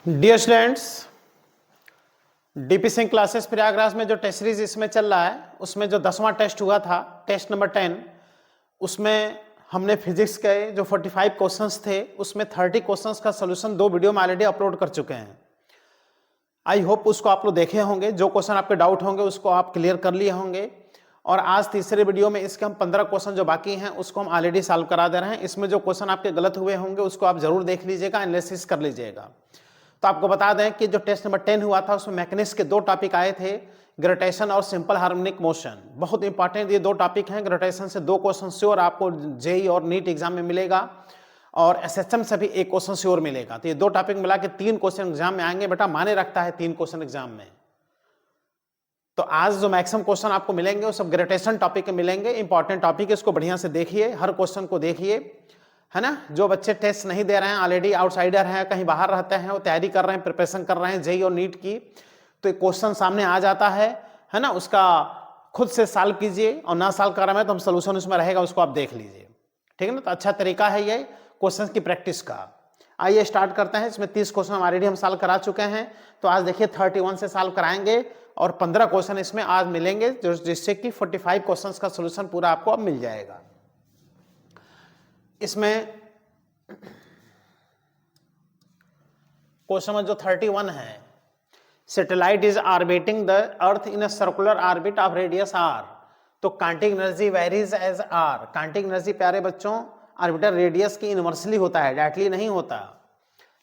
Dear students, DP Singh classes Prayagraj में जो test series इसमें चल रहा है उसमें जो 10वां टेस्ट हुआ था, टेस्ट नंबर 10, उसमें हमने फिजिक्स के जो 45 क्वेश्चंस थे उसमें 30 क्वेश्चंस का सोल्यूशन 2 वीडियो में ऑलरेडी अपलोड कर चुके हैं। आई होप उसको आप लोग देखे होंगे। जो क्वेश्चन आपके डाउट होंगे उसको आप क्लियर कर लिए होंगे। और आज तीसरे वीडियो में इसके हम 15 क्वेश्चन जो बाकी हैं उसको हम ऑलरेडी सॉल्व करा दे रहे हैं। इसमें जो क्वेश्चन आपके गलत हुए होंगे उसको आप जरूर देख लीजिएगा, एनालिसिस कर लीजिएगा। तो आपको बता दें कि जो टेस्ट नंबर 10 हुआ था उसमें मैकेनिक्स के 2 टॉपिक आए थे, ग्रेविटेशन और सिंपल हार्मोनिक मोशन। बहुत इंपॉर्टेंट ये 2 टॉपिक हैं। ग्रेविटेशन से 2 क्वेश्चन श्योर आपको जेई और नीट एग्जाम में मिलेगा और एसएचएम से भी 1 क्वेश्चन श्योर मिलेगा। तो ये 2 टॉपिक मिला के 3 क्वेश्चन एग्जाम में आएंगे। बेटा माने रखता है 3 क्वेश्चन एग्जाम में। तो आज जो मैक्सिमम क्वेश्चन आपको मिलेंगे वो सब ग्रेविटेशन टॉपिक के मिलेंगे। इंपॉर्टेंट टॉपिक है, इसको बढ़िया से देखिए, हर क्वेश्चन को देखिए, है ना। जो बच्चे टेस्ट नहीं दे रहे हैं, ऑलरेडी आउटसाइडर हैं, कहीं बाहर रहते हैं, वो तैयारी कर रहे हैं, प्रिपरेशन कर रहे हैं जेई और नीट की, तो एक क्वेश्चन सामने आ जाता है ना, उसका खुद से सॉल्व कीजिए और ना सॉल्व कर रहे हैं तो हम सोल्यूशन उसमें रहेगा, उसको आप देख लीजिए, ठीक है ना। तो अच्छा तरीका है ये क्वेश्चन की प्रैक्टिस का। आइए स्टार्ट करते हैं। इसमें 30 क्वेश्चन ऑलरेडी हम सॉल्व करा चुके हैं, तो आज देखिए 31 से सॉल्व कराएंगे और 15 क्वेश्चन इसमें आज मिलेंगे, जिससे कि 45 क्वेश्चंस का सॉल्यूशन पूरा आपको अब मिल जाएगा। इसमें क्वेश्चन नंबर जो 31 है, satellite is orbiting the earth in a circular orbit of radius R, तो kinetic energy varies as R. Kinetic energy प्यारे बच्चों ऑर्बिटर रेडियस की इनवर्सली होता है, डायरेक्टली नहीं होता,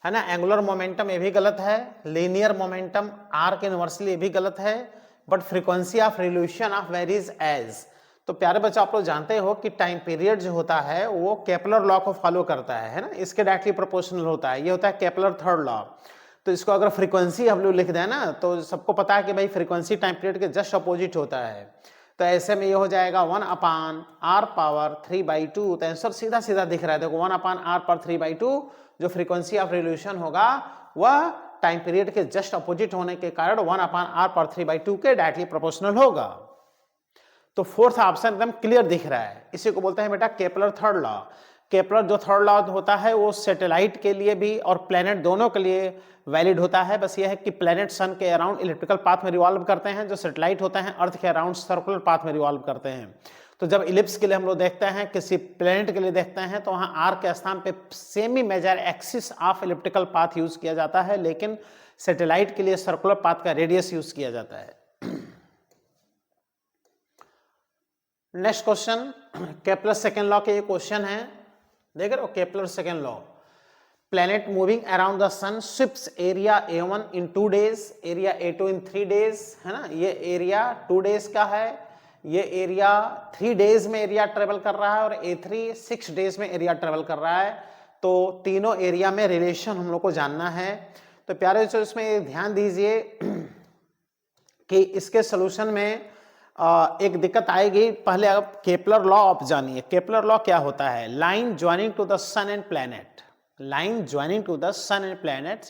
है ना। एंगुलर मोमेंटम ये भी गलत है, लीनियर मोमेंटम आर के इनवर्सली ये भी गलत है, but frequency of revolution of varies as. तो प्यारे बच्चों आप लोग जानते हो कि टाइम पीरियड जो होता है वो केपलर लॉ को फॉलो करता है ना, इसके डायरेक्टली प्रोपोर्शनल होता है। ये होता है केपलर थर्ड लॉ। तो इसको अगर फ्रीक्वेंसी हम लोग लिख दें ना, तो सबको पता है कि भाई फ्रीक्वेंसी टाइम पीरियड के जस्ट अपोजिट होता है। तो ऐसे में ये हो जाएगा 1/r⁴/2। तो आंसर सीधा सीधा दिख रहा है, देखो 1/r⁴/2 जो फ्रीक्वेंसी ऑफ रिवोल्यूशन होगा वह टाइम पीरियड के जस्ट अपोजिट होने के कारण 1/r⁴/2 के डायरेक्टली प्रोपोर्शनल होगा। तो फोर्थ ऑप्शन एकदम क्लियर दिख रहा है। इसी को बोलते हैं बेटा केपलर थर्ड लॉ। केपलर जो थर्ड लॉ होता है वो सैटेलाइट के लिए भी और प्लेनेट दोनों के लिए वैलिड होता है। बस ये है कि प्लेनेट सन के अराउंड इलिप्टिकल पाथ में रिवॉल्व करते हैं, जो सैटेलाइट होते हैं अर्थ के अराउंड सर्कुलर पाथ में रिवॉल्व करते हैं। तो जब इलिप्स के लिए हम लोग देखते हैं, किसी प्लेनेट के लिए देखते हैं, तो वहाँ आर के स्थान पे semi major axis of elliptical path use किया जाता है, लेकिन सैटेलाइट के लिए सर्कुलर पाथ का रेडियस यूज किया जाता है। Next question Kepler second law के ये क्वेश्चन है, देख रहे हो Kepler second law. Planet moving around the sun sweeps area A1 in 2 days, area A2 in 3 days, है ना। ये एरिया 2 days का है, ये एरिया 3 days में एरिया ट्रेवल कर रहा है और A3 6 days में एरिया ट्रेवल कर रहा है। तो तीनों एरिया में रिलेशन हम लोग को जानना है। तो प्यारे बच्चों इसमें ध्यान दीजिए कि इसके सोल्यूशन में एक दिक्कत आएगी। पहले आप केपलर लॉ आप जानिए। केपलर लॉ क्या होता है? Line joining to the sun and planet, line joining to the sun and planet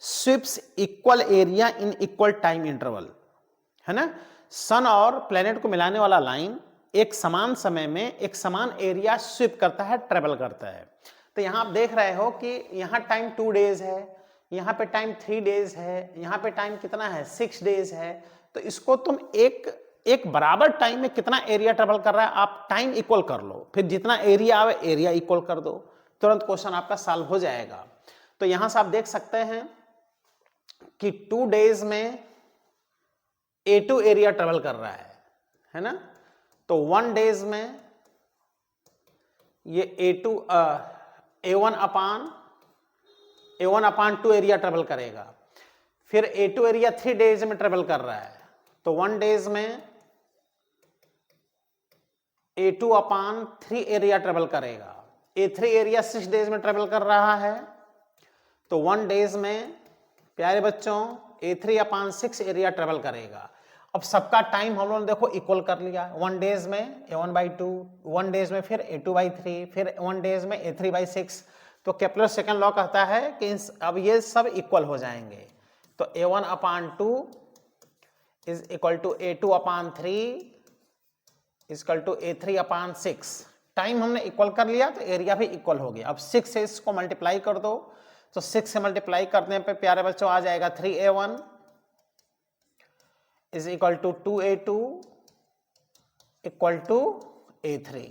sweeps equal area in equal time interval, है ना। सन और प्लैनेट को मिलाने वाला लाइन एक समान समय में एक समान एरिया स्वीप करता है, ट्रेवल करता है। तो यहां आप देख रहे हो कि यहां टाइम 2 days है, यहां पे टाइम 3 days है, यहां पे टाइम कितना है 6 days है। तो इसको तुम एक बराबर टाइम में कितना एरिया ट्रेवल कर रहा है आप टाइम इक्वल कर लो, फिर जितना एरिया आवे एरिया इक्वल कर दो, तुरंत क्वेश्चन आपका सॉल्व हो जाएगा। तो यहां से आप देख सकते हैं कि 2 days में A2 एरिया ट्रेवल कर रहा है ना। तो 1 days में ये A1/2 एरिया ट्रेवल करेगा। फिर A2 एरिया 3 days में ट्रेवल कर रहा है, तो 1 days में A2/3 एरिया ट्रेवल करेगा। A3 एरिया 6 days में ट्रेवल कर रहा है, तो 1 days में प्यारे बच्चों A3/6 एरिया ट्रेवल करेगा। अब सबका टाइम हम लोगों ने देखो इक्वल कर लिया। 1 days में A1/2, 1 days में फिर A2/3, फिर 1 days में A3/6। तो केपलर सेकंड लॉ कहता है कि अब ये सब इक्वल हो जाएंगे। तो A1/2 is equal to A2/3 equal to A3/6। Time हमने इक्वल कर लिया तो एरिया भी इक्वल हो गया। अब 6 से इसको मल्टीप्लाई कर दो, तो 6 से मल्टीप्लाई करने पे प्यारे बच्चों आ जाएगा 3a1 is equal to 2a2 equal to a3।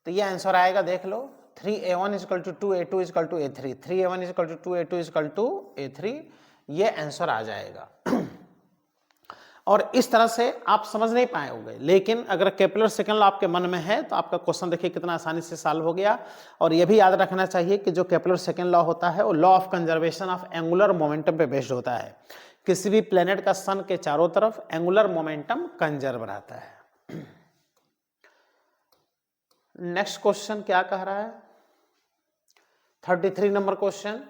तो ये आंसर आएगा, देख लो, 3a1 is equal to 2a2 is equal to a3, 3a1 is equal to 2a2 is equal to a3, ये आंसर आ जाएगा। और इस तरह से आप समझ नहीं पाए होंगे, लेकिन अगर केपलर सेकंड लॉ आपके मन में है तो आपका क्वेश्चन देखिए कितना आसानी से सॉल्व हो गया। और यह भी याद रखना चाहिए कि जो केपलर सेकंड लॉ होता है वो law of conservation of angular momentum पे बेस्ड होता है। किसी भी प्लेनेट का सन के चारों तरफ एंगुलर मोमेंटम कंजर्व रहता है। नेक्स्ट क्वेश्चन क्या कह रहा है, 33 नंबर क्वेश्चन,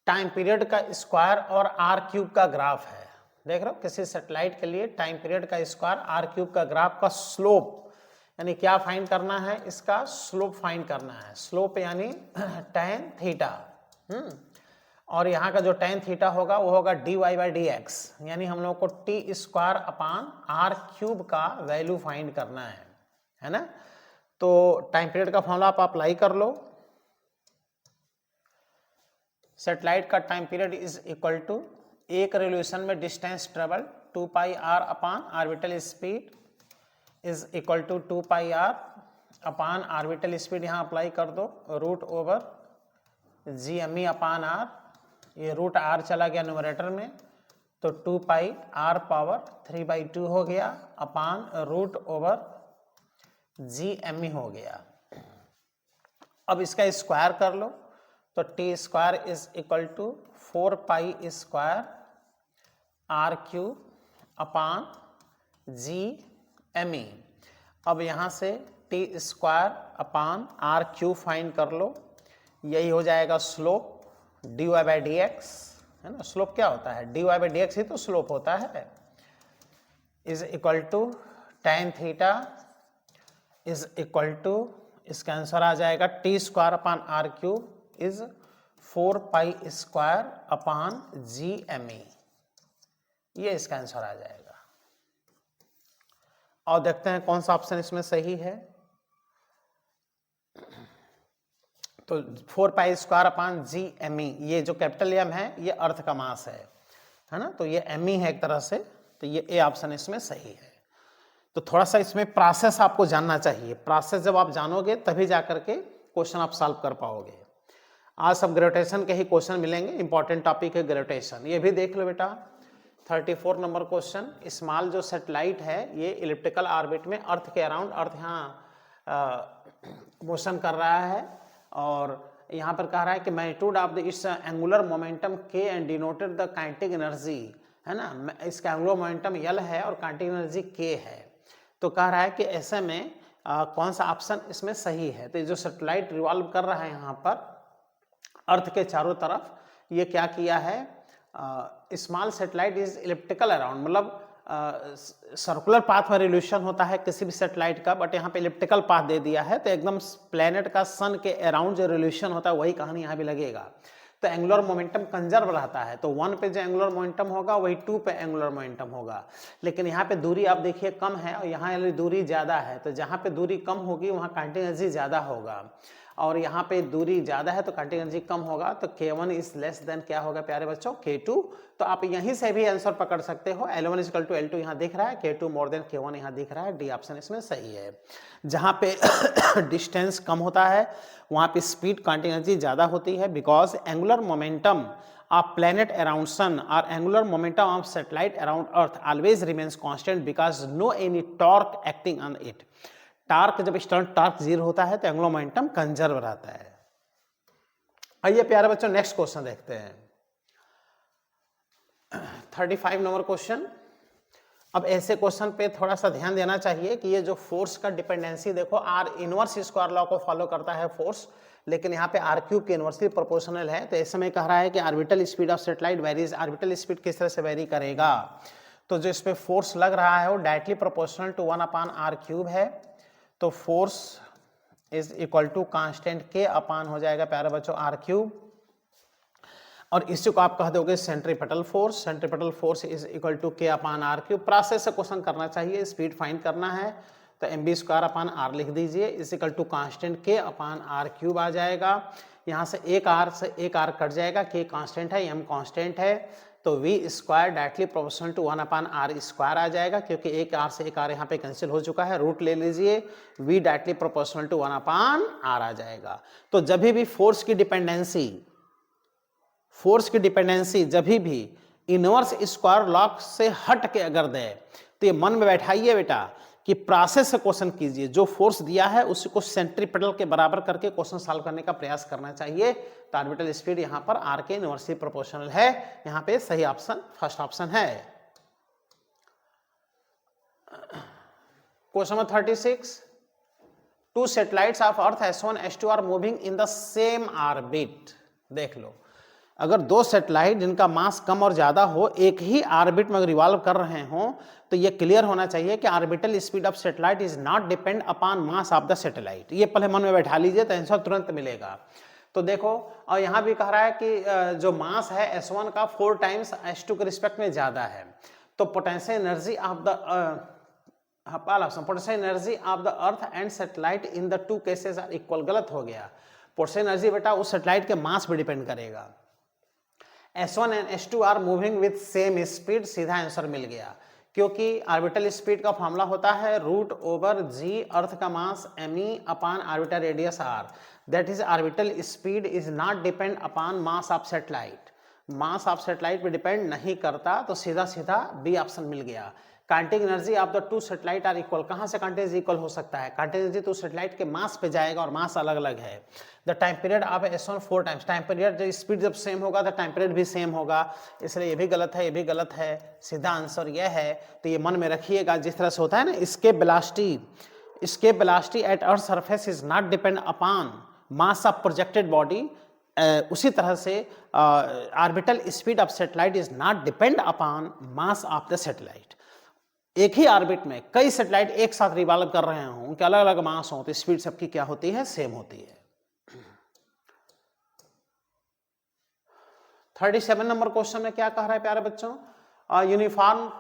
टाइम पीरियड का स्क्वायर और आर क्यूब का ग्राफ है। देख रहे हो, किसी सैटेलाइट के लिए टाइम पीरियड का स्क्वायर आर क्यूब का ग्राफ का स्लोप यानी क्या फाइंड करना है, इसका स्लोप फाइंड करना है। स्लोप यानी tan थीटा, और यहाँ का जो tan थीटा होगा वो होगा dy/dx, यानी हम लोग को t square upon r cube का वैल्यू फाइंड करना है ना। तो टाइम पीरियड का फॉर्मूला आप अप्लाई कर लो। सैटेलाइट का time period is equal to एक रेवोल्यूशन में distance travel 2 pi r upon orbital speed is equal to 2 pi r upon orbital speed, यहाँ अप्लाई कर दो, root over GME upon r, ये रूट आर चला गया न्यूमरेटर में, तो 2 पाई आर पावर 3/2 हो गया अपान रूट ओवर GME हो गया। अब इसका स्क्वायर कर लो, तो t square is equal to 4 pi square r cube upon GME। अब यहाँ से t square upon r cube find कर लो, यही हो जाएगा स्लोप dy/dx, है ना। स्लोप क्या होता है, dy/dx ही तो स्लोप होता है, is equal to tan theta is equal to, इसका आंसर आ जाएगा t square upon r cube is 4 pi square upon GME, ये इसका आंसर आ जाएगा। और देखते हैं कौन सा ऑप्शन इसमें सही है। तो 4 पाई स्क्वायर अपान GME, ये जो कैपिटल एम है ये अर्थ का मास है ना, तो ये ME है एक तरह से, तो ये ए ऑप्शन इसमें सही है। तो थोड़ा सा इसमें प्रोसेस आपको जानना चाहिए, प्रोसेस जब आप जानोगे तभी जाकर के क्वेश्चन आप सॉल्व कर पाओगे। आज सब ग्रेविटेशन के ही क्वेश्चन मिलेंगे, इंपॉर्टेंट टॉपिक है ग्रेविटेशन, ये भी देख लो बेटा। 34 नंबर क्वेश्चन, स्मॉल जो सैटेलाइट है ये इलिप्टिकल ऑर्बिट में अर्थ के अराउंड, अर्थ यहाँ मोशन कर रहा है, और यहाँ पर कह रहा है कि magnitude of the its angular momentum K and denoted the kinetic energy, है ना। इसका एंगुलर मोमेंटम L है और काइनेटिक एनर्जी K है। तो कह रहा है कि ऐसे में कौन सा ऑप्शन इसमें सही है। तो जो सैटेलाइट रिवॉल्व कर रहा है यहाँ पर अर्थ के चारों तरफ, ये क्या किया है, small satellite is elliptical around, मतलब सर्कुलर पाथ में रिवोल्यूशन होता है किसी भी सैटेलाइट का, बट यहाँ पे इलिप्टिकल पाथ दे दिया है, तो एकदम प्लेनेट का सन के अराउंड जो रिवोल्यूशन होता है वही कहानी यहाँ भी लगेगा। तो एंगुलर मोमेंटम कंजर्व रहता है, तो 1 पे जो एंगुलर मोमेंटम होगा वही 2 पे एंगुलर मोमेंटम होगा। लेकिन यहाँ पे दूरी आप देखिए कम है और यहाँ दूरी ज़्यादा है, तो जहाँ पे दूरी कम होगी वहाँ काइनेटिक एनर्जी ज़्यादा होगा, और यहाँ पे दूरी ज़्यादा है तो काइनेटिक एनर्जी कम होगा, तो K1 इज लेस देन क्या होगा प्यारे बच्चों, K2। तो आप यहीं से भी आंसर पकड़ सकते हो, L1 is equal to L2 यहाँ दिख रहा है, K2 मोर देन K1 यहाँ दिख रहा है, डी ऑप्शन इसमें सही है। जहाँ पे डिस्टेंस कम होता है वहाँ पे स्पीड काइनेटिक एनर्जी ज़्यादा होती है, because angular momentum of planet around sun और angular momentum of satellite around earth always remains constant because no any torque acting on it. Torque जब एक्सटर्नल टार्क 0 होता है तो एंगुलर मोमेंटम कंजर्व रहता है। आइए प्यारे बच्चों नेक्स्ट क्वेश्चन देखते हैं, 35 नंबर क्वेश्चन। अब ऐसे क्वेश्चन पे थोड़ा सा ध्यान देना चाहिए कि ये जो फोर्स का डिपेंडेंसी देखो आर इनवर्स स्क्वायर लॉ को फॉलो करता है फोर्स, लेकिन यहाँ पे आर क्यूब के इनवर्सली प्रोपोर्शनल है। तो ऐसे में कह रहा है कि orbital speed of satellite varies, orbital speed किस तरह से वेरी करेगा। तो जो इस पे फोर्स लग रहा है वो डायरेक्टली प्रोपोर्शनल टू 1/r³ है, तो force is equal to constant K upon हो जाएगा प्यारे बच्चों r³, और इसी को आप कह दोगे centripetal force. Centripetal force is equal to K upon r³। Process से क्वेश्चन करना चाहिए, स्पीड फाइंड करना है, तो mv स्क्वायर अपान r लिख दीजिए, is equal to constant k upon r cube आ जाएगा। यहाँ से एक r कट जाएगा, k कांस्टेंट है, m कांस्टेंट है, तो v square directly proportional to 1 upon r square आ जाएगा, क्योंकि एक r से एक r यहाँ पे कैंसिल हो चुका है, रूट ले लीजिए, v directly proportional to 1 upon r आ जाएगा। तो जब भी फोर्स की डिपेंडेंसी जब भी इनवर्स स्क्वायर लॉ से हट के अगर दे, तो ये मन में बैठाइए बेटा कि प्रोसेस से क्वेश्चन कीजिए, जो फोर्स दिया है उसी को सेंट्रीपेटल के बराबर करके क्वेश्चन सॉल्व करने का प्रयास करना चाहिए। तो ऑर्बिटल स्पीड यहाँ पर r के इनवर्सली प्रोपोर्शनल है, यहाँ पे सही ऑप्शन फर्स्ट ऑप्शन है। Question number 36, two satellites of earth S1 S2 are moving in the same orbit. देख लो, अगर दो सैटेलाइट जिनका मास कम और ज्यादा हो एक ही ऑर्बिट में रिवॉल्व कर रहे हों, तो ये क्लियर होना चाहिए कि orbital speed of satellite is not depend upon mass of the satellite. ये पहले मन में बैठा लीजिए तो आंसर तुरंत मिलेगा। तो देखो, और यहाँ भी कह रहा है कि जो मास है S1 का 4 टाइम्स S2 के रिस्पेक्ट में ज्यादा है, तो potential energy of the potential energy of the earth and satellite in the two cases are equal. गलत हो गया, पोटेंशियल एनर्जी बेटा उस सैटेलाइट के मास पे डिपेंड करेगा। S1 and S2 are moving with same speed, सीधा आंसर मिल गया, क्योंकि ऑर्बिटल स्पीड का फॉर्मूला होता है √g अर्थ का mass me upon orbital radius r, that is orbital speed is not depend upon mass of satellite. Mass of satellite पे depend नहीं करता, तो सीधा सीधा बी ऑप्शन मिल गया। Kinetic energy of the two satellite are equal. कहां से काइनेटिक एनर्जी इक्वल हो सकता है? काइनेटिक एनर्जी तो सैटेलाइट के मास पे जाएगा और मास अलग अलग है। The time period of S1 4 times, time period जब स्पीड जब सेम होगा तो टाइम पीरियड भी सेम होगा, इसलिए ये भी गलत है, ये भी गलत है। सीधा आंसर यह है, तो ये मन में रखिएगा। जिस तरह से होता है ना escape velocity at earth surface is not depend upon mass of projected body, उसी तरह से orbital speed of satellite is not depend upon mass of the satellite. एक ही ऑर्बिट में कई सैटेलाइट एक साथ रिवॉल्व कर रहे हों, उनके अलग अलग मास हों, तो स्पीड सबकी क्या होती है? सेम होती है। 37 नंबर क्वेश्चन में क्या कह रहा है प्यारे बच्चों? Uniform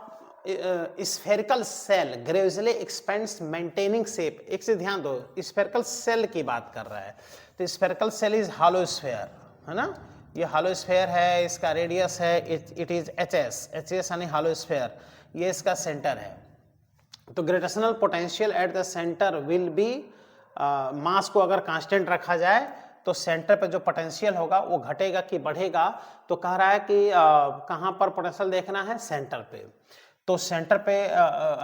spherical shell gradually expends maintaining shape. एक से ध्यान दो, स्फेरिकल सेल की बात कर रहा है, तो spherical shell is hollow sphere, है ना? ये हॉलो स्फेयर है, इसका रेडियस है इट इज HS यानी हॉलो स्फेयर, ये इसका सेंटर है। तो gravitational potential at the centre will be, mass को अगर कांस्टेंट रखा जाए तो सेंटर पे जो पोटेंशियल होगा वो घटेगा कि बढ़ेगा? तो कह रहा है कि कहाँ पर पोटेंशियल देखना है? सेंटर पे। तो सेंटर पे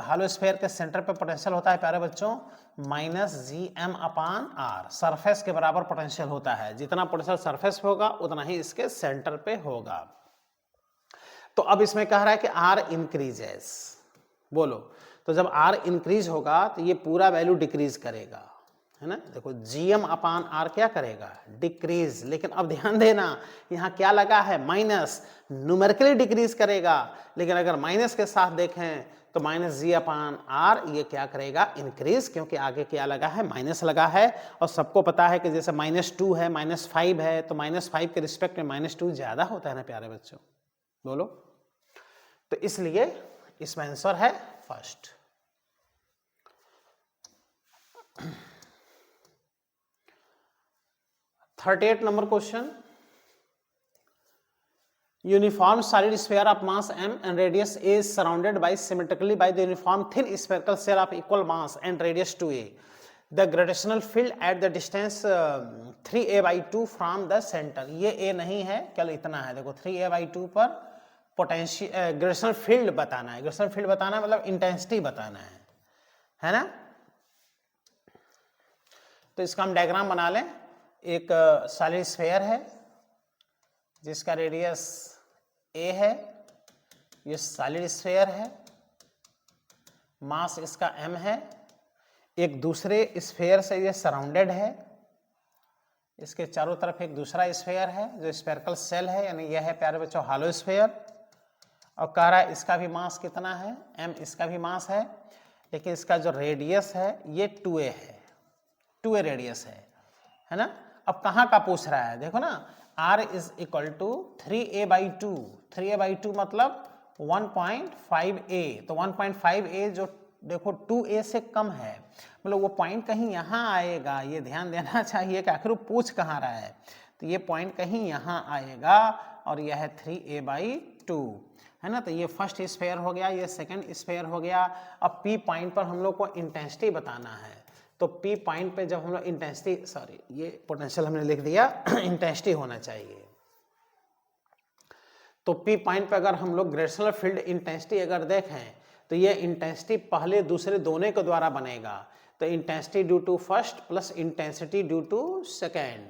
हॉलो स्फेयर के सेंटर पे पोटेंशियल होता है प्यारे बच्चों -gm अपान r। सरफेस के बराबर पोटेंशियल होता है, जितना पोटेंशियल सरफेस पे होगा उतना ही इसके सेंटर पे होगा। तो अब इसमें कह रहा है कि r इंक्रीजेस, बोलो, तो जब r इंक्रीज होगा तो ये पूरा वैल्यू डिक्रीज करेगा, है ना? देखो gm अपान r क्या करेगा? डिक्रीज। लेकिन अब ध्यान देना, यहाँ क्या लगा है? माइनस। न्यूमेरिकली डिक्रीज करेगा, लेकिन अगर माइनस के साथ देखें तो -g अपान r ये क्या करेगा? इंक्रीज, क्योंकि आगे क्या लगा है? माइनस लगा है। और सबको पता है कि जैसे -2 है, -5 है, तो -5 के रिस्पेक्ट में -2 ज्यादा होता है ना प्यारे बच्चों, बोलो। तो इसलिए इसमें आंसर है first. Thirty-eight number question, uniform solid sphere of mass m and radius a is surrounded by symmetrically by the uniform thin spherical shell of equal mass and radius 2a. The gravitational field at the distance 3a/2 from the center. ये a नहीं है, केवल इतना है। देखो 3a/2 पर potential gravitational field बताना है। ग्रेविटेशनल फील्ड बताना है मतलब इंटेंसिटी बताना है ना? तो इसका हम डायग्राम बना लें। एक सॉलिड स्फीयर है जिसका रेडियस a है, ये सॉलिड स्फीयर है, मास इसका m है। एक दूसरे स्फीयर से ये सराउंडेड है, इसके चारों तरफ एक दूसरा स्फीयर है जो स्फेरिकल सेल है, यानी यह है प्यारे बच्चों हॉलो स्फीयर। और कह रहा है इसका भी मास कितना है? m, इसका भी मास है, लेकिन इसका जो रेडियस है ये 2a है, 2a रेडियस है ना? अब कहाँ का पूछ रहा है? देखो ना, r is equal to 3a/2, 3a/2 मतलब 1.5a, तो 1.5a जो देखो 2a से कम है, मतलब वो पॉइंट कहीं यहाँ आएगा, ये ध्यान देना चाहिए कि आखिर वो पूछ कहाँ रहा है। तो ये पॉइंट कहीं यहाँ आएगा और यह है 3a/2, है ना। तो ये फर्स्ट स्फेयर हो गया, ये सेकंड स्फेयर हो गया। अब P पॉइंट पर हम लोग को इंटेंसिटी बताना है, तो P पॉइंट पे जब हम लोग इंटेंसिटी, सॉरी ये पोटेंशियल हमने लिख दिया इंटेंसिटी होना चाहिए। तो P पॉइंट पे अगर हम लोग ग्रेविटेशनल फील्ड इंटेंसिटी अगर देखें तो ये इंटेंसिटी पहले दूसरे दोनों के द्वारा बनेगा, तो intensity due to first plus intensity due to second.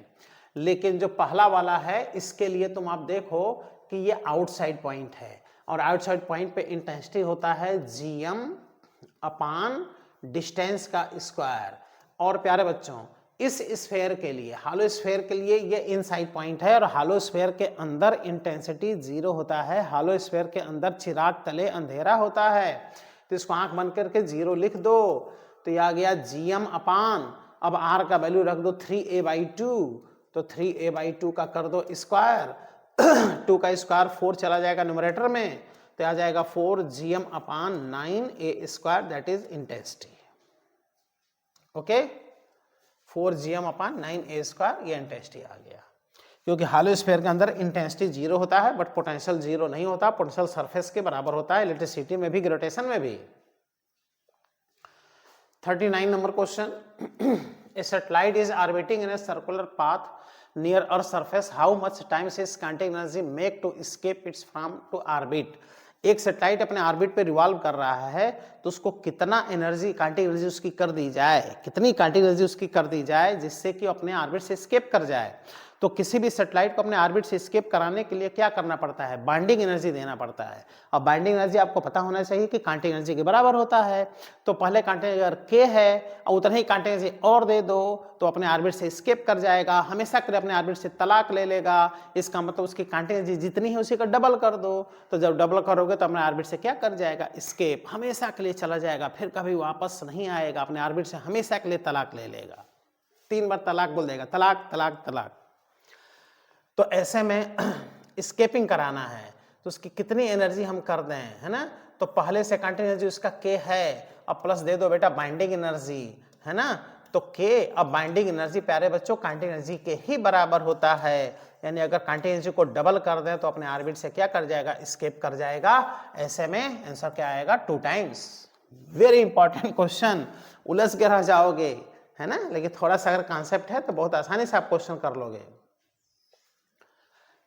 लेकिन जो पहला वाला है इसके लिए तुम आप देखो कि ये आउटसाइड पॉइंट है, और आउटसाइड पॉइंट पे इंटेंसिटी होता है gm अपान डिस्टेंस का स्क्वायर। और प्यारे बच्चों इस स्फेयर के लिए, हालो स्फेयर के लिए ये इनसाइड पॉइंट है, और हालो स्फेयर के अंदर इंटेंसिटी 0 होता है। हालो स्फेयर के अंदर चिराग तले अंधेरा होता है, तो इसको आंख बंद करके 0 लिख दो, तो ये आ गया gm अपान, अब r का वैल्यू रख दो 3a/2, तो 3a/2 का कर दो स्क्वायर 2 का स्क्वायर 4 चला जाएगा न्यूमरेटर में, तो आ जाएगा 4gm upon 9a², that is intensity. Okay, 4gm upon 9a², ये इंटेंसिटी आ गया। क्योंकि हालो स्फीयर के अंदर इंटेंसिटी 0 होता है बट पोटेंशियल 0 नहीं होता, पोटेंशियल सरफेस के बराबर होता है, इलेक्ट्रिसिटी में भी ग्रेविटेशन में भी। 39 number question, a satellite is orbiting in a circular path near earth surface, how much time is kinetic energy make to escape its from to orbit. एक सैटेलाइट अपने ऑर्बिट पे रिवॉल्व कर रहा है, तो उसको कितना एनर्जी, काइनेटिक एनर्जी उसकी कर दी जाए, कितनी काइनेटिक एनर्जी उसकी कर दी जाए जिससे कि अपने ऑर्बिट से एस्केप कर जाए। तो किसी भी सैटेलाइट को अपने ऑर्बिट से एस्केप कराने के लिए क्या करना पड़ता है, बाइंडिंग एनर्जी देना पड़ता है। और बाइंडिंग एनर्जी आपको पता होना चाहिए कि काइनेटिक एनर्जी के बराबर होता है। तो पहले काइनेटिक अगर k है और उतना ही काइनेटिक एनर्जी और दे दो तो अपने ऑर्बिट से एस्केप कर जाएगा, हमेशा के लिए अपने ऑर्बिट से तलाक ले लेगा। इसका मतलब उसकी काइनेटिक एनर्जी जितनी है उसी का डबल कर दो, तो जब डबल करोगे तो अपने ऑर्बिट से क्या कर जाएगा, एस्केप, हमेशा के लिए चला जाएगा, फिर कभी वापस नहीं आएगा, अपने ऑर्बिट से हमेशा के लिए तलाक ले लेगा। 3 बार तलाक बोल देगा, तलाक तलाक तलाक। तो ऐसे में स्केपिंग कराना है तो उसकी कितनी एनर्जी हम कर दें, है ना। तो पहले से काइनेटिक एनर्जी उसका k है, अब प्लस दे दो बेटा बाइंडिंग एनर्जी, है ना। तो k अब बाइंडिंग एनर्जी प्यारे बच्चों काइनेटिक एनर्जी के ही बराबर होता है, यानी अगर काइनेटिक एनर्जी को डबल कर दें तो अपने ऑर्बिट से क्या कर जाएगा, एस्केप कर जाएगा। ऐसे में आंसर क्या आएगा, 2 टाइम्स। वेरी इंपॉर्टेंट क्वेश्चन, उलझ के रह जाओगे, है ना, लेकिन थोड़ा सा अगर कॉन्सेप्ट है तो बहुत आसानी से आप क्वेश्चन कर लोगे।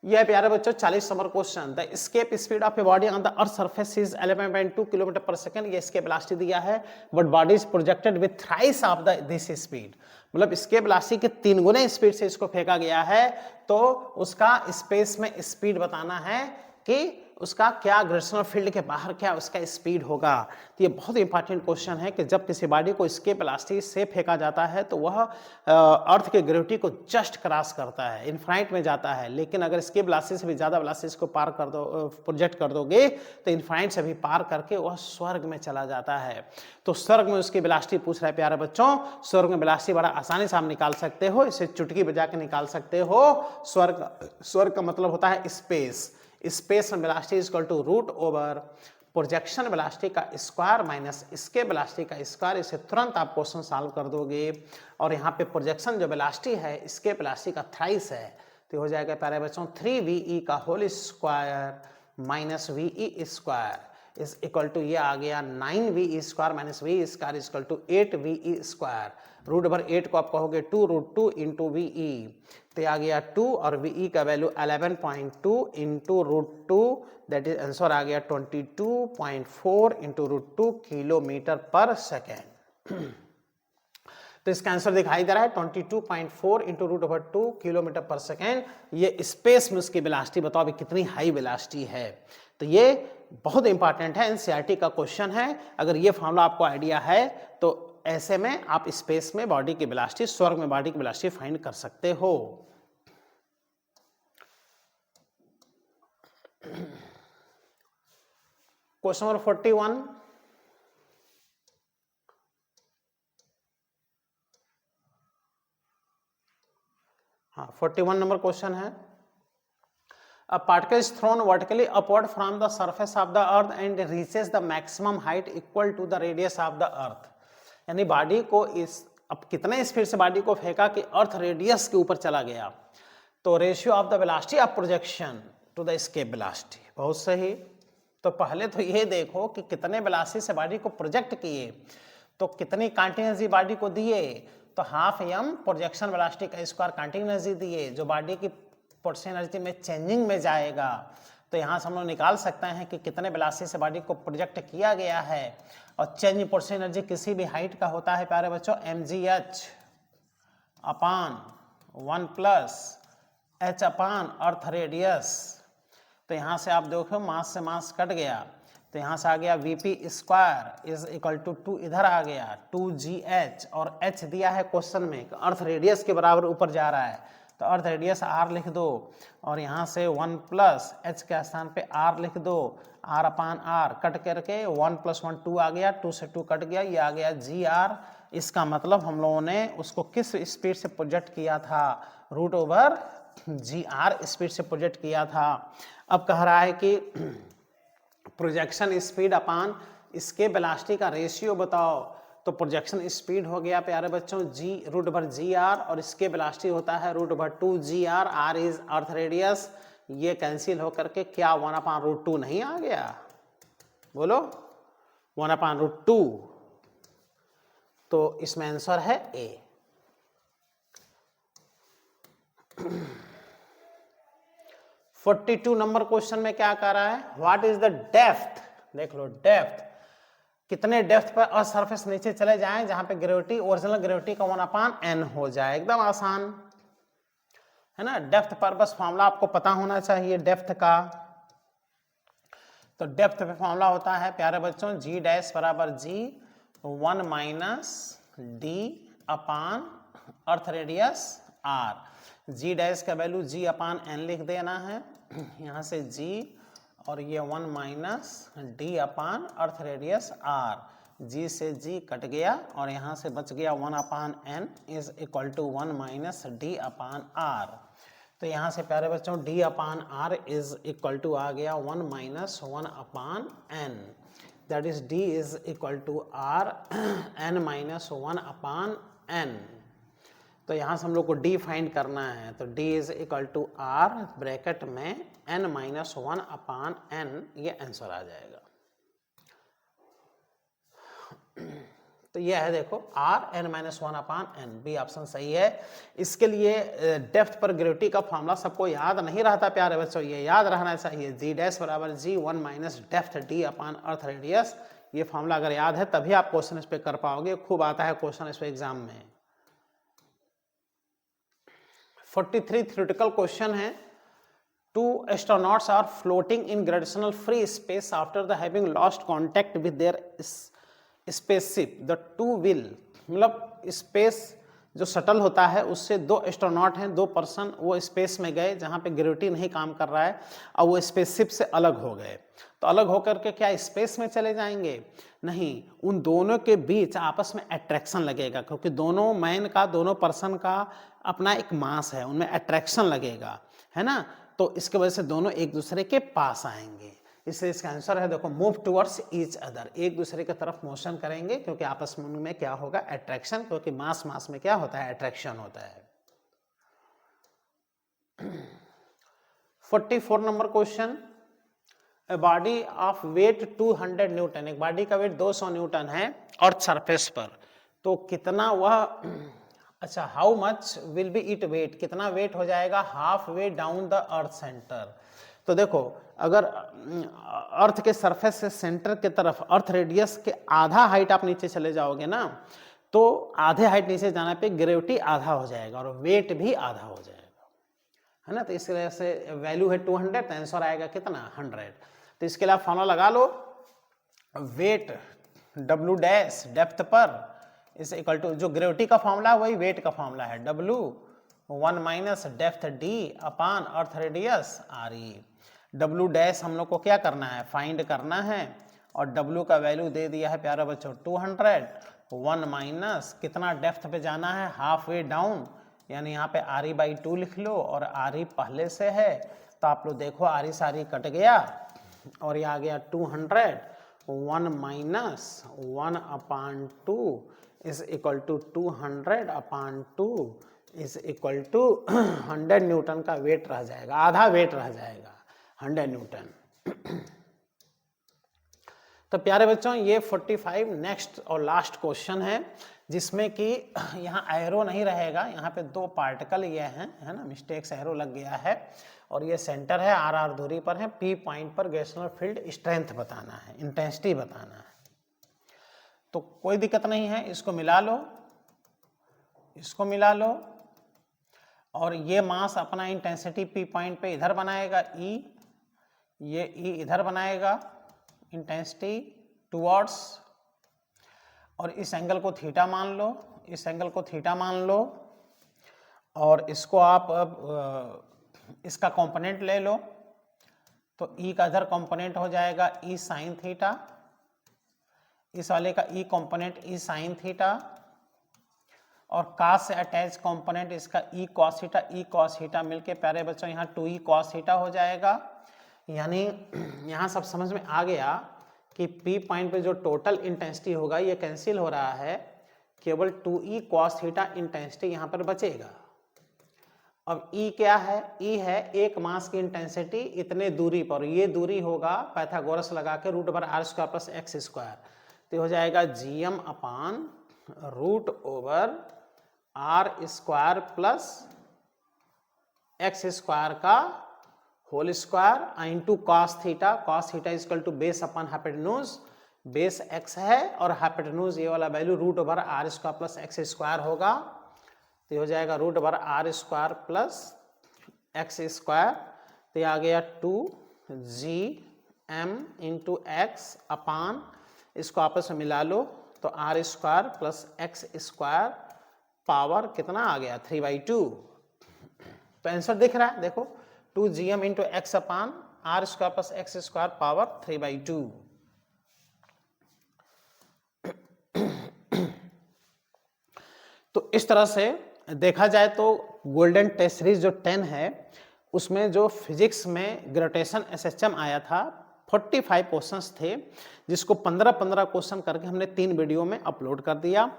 यह प्यारे बच्चों 40 number question, the escape speed of a body on the earth surface is 11.2 kilometre पर सेकंड। ये एस्केप वेलोसिटी दिया है, but body is projected with thrice of this speed, मतलब एस्केप वेलोसिटी के 3 गुने स्पीड से इसको फेंका गया है। तो उसका स्पेस में स्पीड बताना है कि उसका क्या ग्रेविटेशनल फील्ड के बाहर क्या उसका स्पीड होगा। तो ये बहुत इंपॉर्टेंट क्वेश्चन है कि जब किसी बॉडी को एस्केप वेलोसिटी से फेंका जाता है तो वह अर्थ के ग्रेविटी को जस्ट क्रॉस करता है, इनफाइनाइट में जाता है। लेकिन अगर एस्केप वेलोसिटी से भी ज्यादा वेलोसिटी को पार कर दो, प्रोजेक्ट कर दोगे तो इनफाइनाइट से भी पार करके वह स्वर्ग में चला जाता है। तो स्वर्ग में उसकी वेलोसिटी पूछ रहा है प्यारे बच्चों, स्वर्ग में वेलोसिटी बड़ा आसानी से आप निकाल सकते हो, इसे चुटकी बजा के निकाल सकते हो। स्वर्ग का मतलब होता है स्पेस, स्पेस में velocity is equal to root over projection velocity का स्क्वायर माइनस एस्केप वेलोसिटी का स्क्वायर। इसे तुरंत आप क्वेश्चन सॉल्व कर दोगे। और यहाँ पे प्रोजेक्शन जो वेलोसिटी है एस्केप वेलोसिटी का थ्राइस है, तो हो जाएगा प्यारे बच्चों 3ve का whole square minus ve square is equal to, ये आ गया 9ve square minus ve square is equal to 8ve square. Root over 8 को आप कहोगे 2 रूट 2 इंटू ve, तो आ गया 2 और ve का value 11.2 into root 2, that is answer आ गया 22.4 into root 2 kilometre per second. तो इसका आंसर दिखाई दे रहा है 22.4 into root over 2 kilometre per second. ये स्पेस में उसकी वेलोसिटी बताओ अभी कितनी हाई वेलोसिटी है। तो ये बहुत इंपॉर्टेंट है, एनसीईआरटी का क्वेश्चन है। अगर ये फॉर्मूला आपको आइडिया है तो ऐसे में आप स्पेस में बॉडी की वेलोसिटी, स्वर्ग में बॉडी की वेलोसिटी फाइंड कर सकते हो। क्वेश्चन नंबर 41, हाँ 41 नंबर क्वेश्चन है, A particle is thrown vertically upward from the surface of the earth and reaches the maximum height equal to the radius of the earth. यानी body को अब कितने speed से बॉडी को फेंका कि अर्थ रेडियस के ऊपर चला गया, तो ratio of the velocity of projection to the escape velocity. बहुत सही। तो पहले तो ये देखो कि कितने वेलोसिटी से बॉडी को प्रोजेक्ट किए, तो कितनी कांटिंग एनर्जी बॉडी को दिए, तो हाफ एम प्रोजेक्शन वेलोसिटी का स्क्वायर कांटिंग एनर्जी दिए, जो बॉडी की पोटेंशियल एनर्जी में चेंजिंग में जाएगा। तो यहाँ से हम लोग निकाल सकते हैं कि कितने वेलोसिटी से बॉडी को प्रोजेक्ट किया गया है, और चेंज पोटेंशियल एनर्जी किसी भी हाइट का होता है प्यारे बच्चों mgh अपान 1 प्लस h अपान अर्थ रेडियस। तो यहाँ से आप देखो मास से मास कट गया, तो यहाँ से आ गया Vp square is equal to 2, इधर आ गया 2gh, और h दिया है क्वेश्चन में, अर्थ रेडियस के बराबर ऊपर जा रहा है, तो अर्थ रेडियस r लिख दो, और यहाँ से 1 प्लस h के स्थान पे r लिख दो, r अपान r कट करके 1 प्लस 1 2 आ गया, 2 से 2 कट गया, ये आ गया gr। इसका मतलब हम लोगों ने उसको किस स्पीड से प्रोजेक्ट किया था, रूट ओवर gr स्पीड से प्रोजेक्ट किया था। अब कह रहा है कि प्रोजेक्शन स्पीड अपान इसके वेलोसिटी का रेशियो बताओ, तो प्रोजेक्शन स्पीड हो गया प्यारे बच्चों g रूट ओवर gr, और इसके वेलोसिटी होता है root over 2gr, r is earth radius. ये कैंसिल होकर के क्या 1 अपान रूट 2 नहीं आ गया, बोलो 1 अपान रूट 2। तो इसमें आंसर है A। फोर्टी 42 नंबर क्वेश्चन में क्या कह रहा है, व्हाट इज द डेप्थ। देख लो डेप्थ, कितने डेप्थ पर अर्थ सरफेस नीचे चले जाएं जहां पे ग्रेविटी ओरिजिनल ग्रेविटी का 1 अपान n हो जाए। एकदम आसान है ना। डेप्थ पर बस फॉर्मूला आपको पता होना चाहिए डेप्थ का। तो डेप्थ पे फॉर्मूला होता है प्यारे बच्चों g डैश बराबर g 1 minus d upon earth radius r। g dash का वैल्यू g अपान n लिख देना है, यहाँ से g, और ये 1 minus d upon earth radius r। g से g कट गया, और यहाँ से बच गया 1 upon n is equal to 1 minus d upon r। तो यहाँ से प्यारे बच्चों d upon r is equal to आ गया 1 minus 1 upon n, that is d is equal to r n minus 1 upon n। तो यहाँ से हम लोग को d फाइंड करना है, तो d is equal to r bracket में n माइनस 1 अपान n, ये आंसर आ जाएगा। तो ये है देखो r n minus 1 upon n, B option सही है। इसके लिए डेप्थ पर ग्रेविटी का फॉर्मूला सबको याद नहीं रहता प्यारे बच्चों, ये याद रहना चाहिए। g डैश बराबर g 1 minus depth d upon earth radius. ये फॉर्मूला अगर याद है तभी आप क्वेश्चन इस पे कर पाओगे, खूब आता है क्वेश्चन इस पे एग्जाम में। 43 थ्योरेटिकल क्वेश्चन है। 2 astronauts are floating in gravitational free space after the having lost contact with their spaceship. The two will, मतलब स्पेस जो शटल होता है उससे 2 एस्ट्रोनॉट हैं, 2 पर्सन वो स्पेस में गए जहाँ पे ग्रेविटी नहीं काम कर रहा है, और वो स्पेसशिप से अलग हो गए। तो अलग होकर के क्या स्पेस में चले जाएंगे? नहीं, उन दोनों के बीच आपस में अट्रैक्शन लगेगा, क्योंकि दोनों मैन का, दोनों पर्सन का अपना एक मास है, उनमें अट्रैक्शन लगेगा, है ना। तो इसके वजह से दोनों एक दूसरे के पास आएंगे, इसलिए इसका आंसर है देखो मूव टुवर्ड्स ईच अदर, एक दूसरे की तरफ मोशन करेंगे, क्योंकि आपस में उनमें क्या होगा? अट्रैक्शन, क्योंकि मास मास में क्या होता है? अट्रैक्शन होता है। 44 number question, a body of weight 200 newton, एक बॉडी का वेट 200 न्यूटन है अर्थ सरफेस पर, तो कितना वह, अच्छा, how much will be it weight, कितना वेट हो जाएगा half way down the earth centre. तो देखो अगर अर्थ के सरफेस से सेंटर के तरफ अर्थ रेडियस के आधा हाइट आप नीचे चले जाओगे ना, तो आधे हाइट नीचे जाने पे ग्रेविटी आधा हो जाएगा और वेट भी आधा हो जाएगा, है ना। तो इस तरह से वैल्यू है 200, तो आंसर आएगा कितना? 100। तो इसके लिए आप फॉर्मूला लगा लो, वेट W डैश डेप्थ पर इज इक्वल टू, जो ग्रेविटी का फॉर्मूला है वही वेट का फॉर्मूला है, W 1 minus depth D upon earth radius RE। W dash हम लोग को क्या करना है? फाइंड करना है, और W का वैल्यू दे दिया है प्यारा बच्चों 200। 1 माइनस कितना डेप्थ पे जाना है? हाफ वे डाउन, यानी यहाँ पे RE/2 लिख लो, और RE पहले से है, तो आप लोग देखो आरी सारी कट गया और ये आ गया 200, 1 minus 1/2 is equal to 200/2 is equal to 100 newton का वेट रह जाएगा, आधा वेट रह जाएगा 100 न्यूटन। तो प्यारे बच्चों ये 45 नेक्स्ट और लास्ट क्वेश्चन है जिसमें कि यहाँ एरो नहीं रहेगा, यहाँ पे 2 पार्टिकल ये हैं, है ना, मिस्टेक से एरो लग गया है और ये सेंटर है, आर दूरी पर है, पी पॉइंट पर ग्रेविटेशनल फील्ड स्ट्रेंथ बताना है, इंटेंसिटी बताना है। तो कोई दिक्कत नहीं है, इसको मिला लो, इसको मिला लो और ये मास अपना इंटेंसिटी पी पॉइंट पे इधर बनाएगा ई, ये ई इधर बनाएगा इंटेंसिटी टुवर्ड्स, और इस एंगल को थीटा मान लो, इस एंगल को थीटा मान लो और इसको आप इसका कंपोनेंट ले लो, तो ई का इधर कंपोनेंट हो जाएगा ई साइन थीटा, इस वाले का ई कंपोनेंट ई साइन थीटा और कास से अटैच कंपोनेंट इसका E cos theta, E cos theta मिलके प्यारे बच्चों यहाँ 2e कॉस थीटा हो जाएगा। यानी यहाँ सब समझ में आ गया कि पी पॉइंट पे जो टोटल इंटेंसिटी होगा ये कैंसिल हो रहा है, केवल 2e cos थीटा इंटेंसिटी यहाँ पर बचेगा। अब E क्या है? E है एक मास की इंटेंसिटी इतने दूरी पर, ये दूरी होगा पाइथागोरस लगा के √r² प्लस x², तो हो जाएगा gm अपान √r² प्लस x² का whole square into cos theta equal to base upon hypotenuse, base x है और हाइपोटेन्यूज ये वाला वैल्यू √r² प्लस x² होगा, तो हो जाएगा √r² प्लस x², तो ये आ गया 2gm इंटू एक्स अपान, इसको आपस में मिला लो तो r² प्लस x² पावर कितना आ गया 3/2। तो आंसर दिख रहा है, देखो 2gm इंटू एक्स अपान r² प्लस x² पावर 3/2। तो इस तरह से देखा जाए तो गोल्डन टेस्ट सीरीज जो 10 है उसमें जो फिजिक्स में ग्रेविटेशन SHM आया था 45 क्वेश्चंस थे, जिसको 15-15 क्वेश्चन करके हमने 3 वीडियो में अपलोड कर दिया।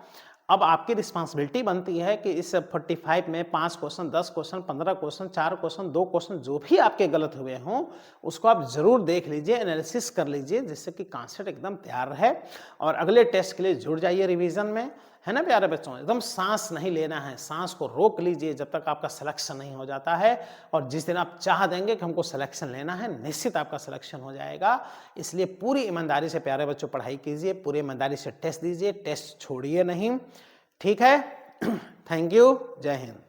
अब आपकी रिस्पांसिबिलिटी बनती है कि इस 45 में 5 question, 10 question, 15 question, 4 question, 2 question जो भी आपके गलत हुए हों उसको आप जरूर देख लीजिए, एनालिसिस कर लीजिए, जिससे कि कॉन्सेप्ट एकदम तैयार रहे और अगले टेस्ट के लिए जुड़ जाइए रिवीजन में, है ना प्यारे बच्चों। एकदम सांस नहीं लेना है, सांस को रोक लीजिए जब तक आपका सिलेक्शन नहीं हो जाता है, और जिस दिन आप चाह देंगे कि हमको सिलेक्शन लेना है निश्चित आपका सिलेक्शन हो जाएगा। इसलिए पूरी ईमानदारी से प्यारे बच्चों पढ़ाई कीजिए, पूरी ईमानदारी से टेस्ट दीजिए, टेस्ट छोड़िए नहीं, ठीक है। थैंक यू, जय हिंद।